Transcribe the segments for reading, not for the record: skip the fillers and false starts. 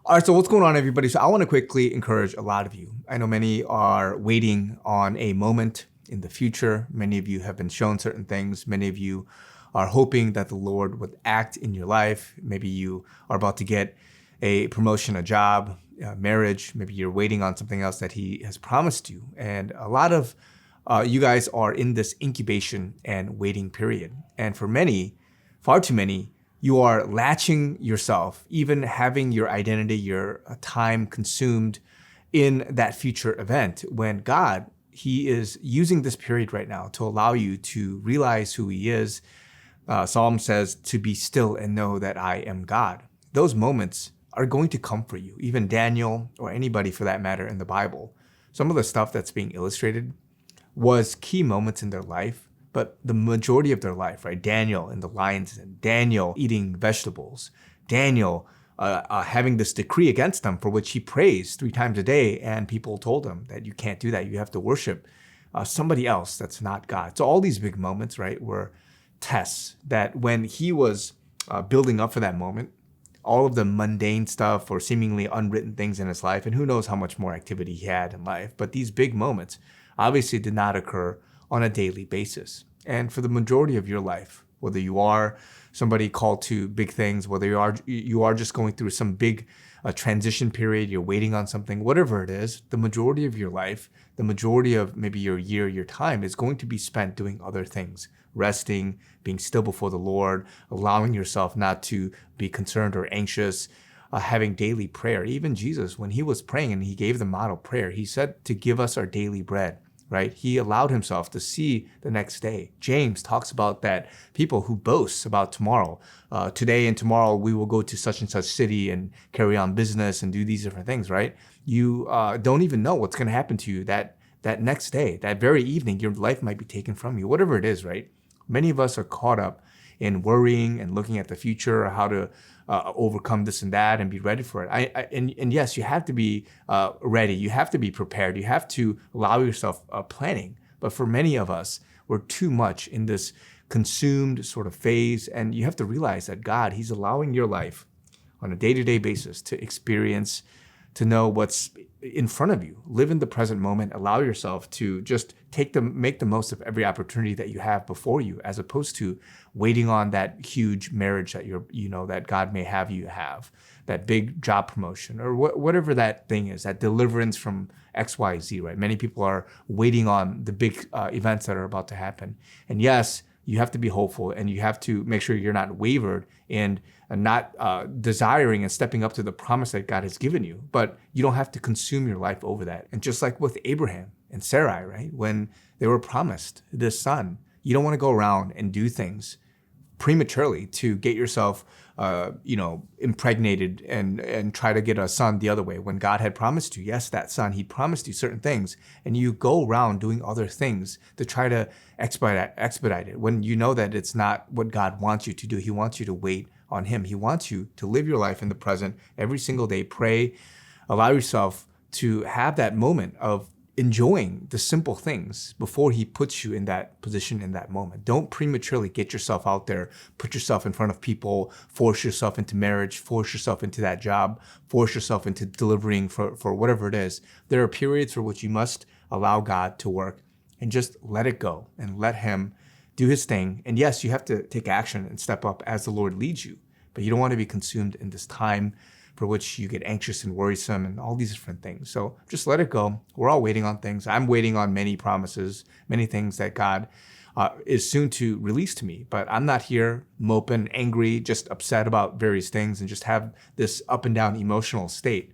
All right, so what's going on, everybody? So I want to quickly encourage a lot of you. I know many are waiting on a moment in the future. Many of you have been shown certain things. Many of you are hoping that the Lord would act in your life. Maybe you are about to get a promotion, a job, marriage. Maybe you're waiting on something else that He has promised you. And a lot of you guys are in this incubation and waiting period. And for many, far too many, you are latching yourself, even having your identity, your time consumed in that future event, when God, He is using this period right now to allow you to realize who He is. Psalm says to be still and know that I am God. Those moments are going to come for you. Even Daniel, or anybody for that matter in the Bible, some of the stuff that's being illustrated was key moments in their life, but the majority of their life, right? Daniel in the lion's den, Daniel eating vegetables, Daniel having this decree against them for which he prays 3 times a day, and people told him that you can't do that. You have to worship somebody else that's not God. So all these big moments, right, were tests that when he was building up for that moment, all of the mundane stuff or seemingly unwritten things in his life, and who knows how much more activity he had in life, but these big moments obviously did not occur on a daily basis. And for the majority of your life, whether you are somebody called to big things, whether you are just going through some big transition period, you're waiting on something, whatever it is, the majority of your life, the majority of maybe your year, your time is going to be spent doing other things, resting, being still before the Lord, allowing yourself not to be concerned or anxious, having daily prayer. Even Jesus, when he was praying and he gave the model prayer, he said to give us our daily bread, right? He allowed himself to see the next day. James talks about that people who boast about tomorrow. Today and tomorrow we will go to such and such city and carry on business and do these different things, right? You don't even know what's going to happen to you that next day, that very evening. Your life might be taken from you, whatever it is, right? Many of us are caught up in worrying and looking at the future, how to overcome this and that and be ready for it. And yes, you have to be ready. You have to be prepared. You have to allow yourself planning. But for many of us, we're too much in this consumed sort of phase. And you have to realize that God, He's allowing your life on a day-to-day basis to experience, to know what's in front of you. Live in the present moment. Allow yourself to just make the most of every opportunity that you have before you, as opposed to waiting on that huge marriage that that God may have you have, that big job promotion, or whatever that thing is, that deliverance from XYZ, right? Many people are waiting on the big events that are about to happen. And yes, you have to be hopeful, and you have to make sure you're not wavered and not desiring and stepping up to the promise that God has given you. But you don't have to consume your life over that. And just like with Abraham and Sarai, right? When they were promised this son, you don't want to go around and do things prematurely to get yourself impregnated and try to get a son the other way, when God had promised you, yes, that son, He promised you certain things, and you go around doing other things to try to expedite it, when you know that it's not what God wants you to do. He wants you to wait on Him. He wants you to live your life in the present every single day. Pray, allow yourself to have that moment of enjoying the simple things before He puts you in that position in that moment. Don't prematurely get yourself out there, put yourself in front of people, force yourself into marriage, force yourself into that job, force yourself into delivering for whatever it is. There are periods for which you must allow God to work and just let it go and let Him do His thing. And yes, you have to take action and step up as the Lord leads you, but you don't want to be consumed in this time for which you get anxious and worrisome and all these different things. So just let it go. We're all waiting on things. I'm waiting on many promises, many things that God is soon to release to me. But I'm not here moping, angry, just upset about various things and just have this up and down emotional state.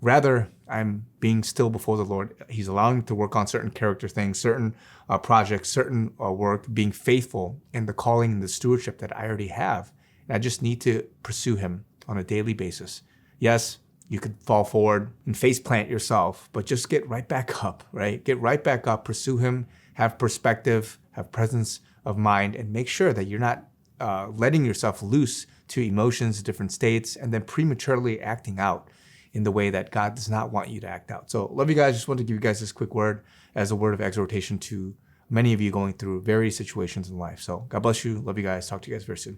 Rather, I'm being still before the Lord. He's allowing me to work on certain character things, certain projects, certain work, being faithful in the calling and the stewardship that I already have. And I just need to pursue Him on a daily basis. Yes, you could fall forward and face plant yourself, but just get right back up, right? Get right back up, pursue Him, have perspective, have presence of mind, and make sure that you're not letting yourself loose to emotions, different states, and then prematurely acting out in the way that God does not want you to act out. So love you guys. Just wanted to give you guys this quick word as a word of exhortation to many of you going through various situations in life. So God bless you. Love you guys. Talk to you guys very soon.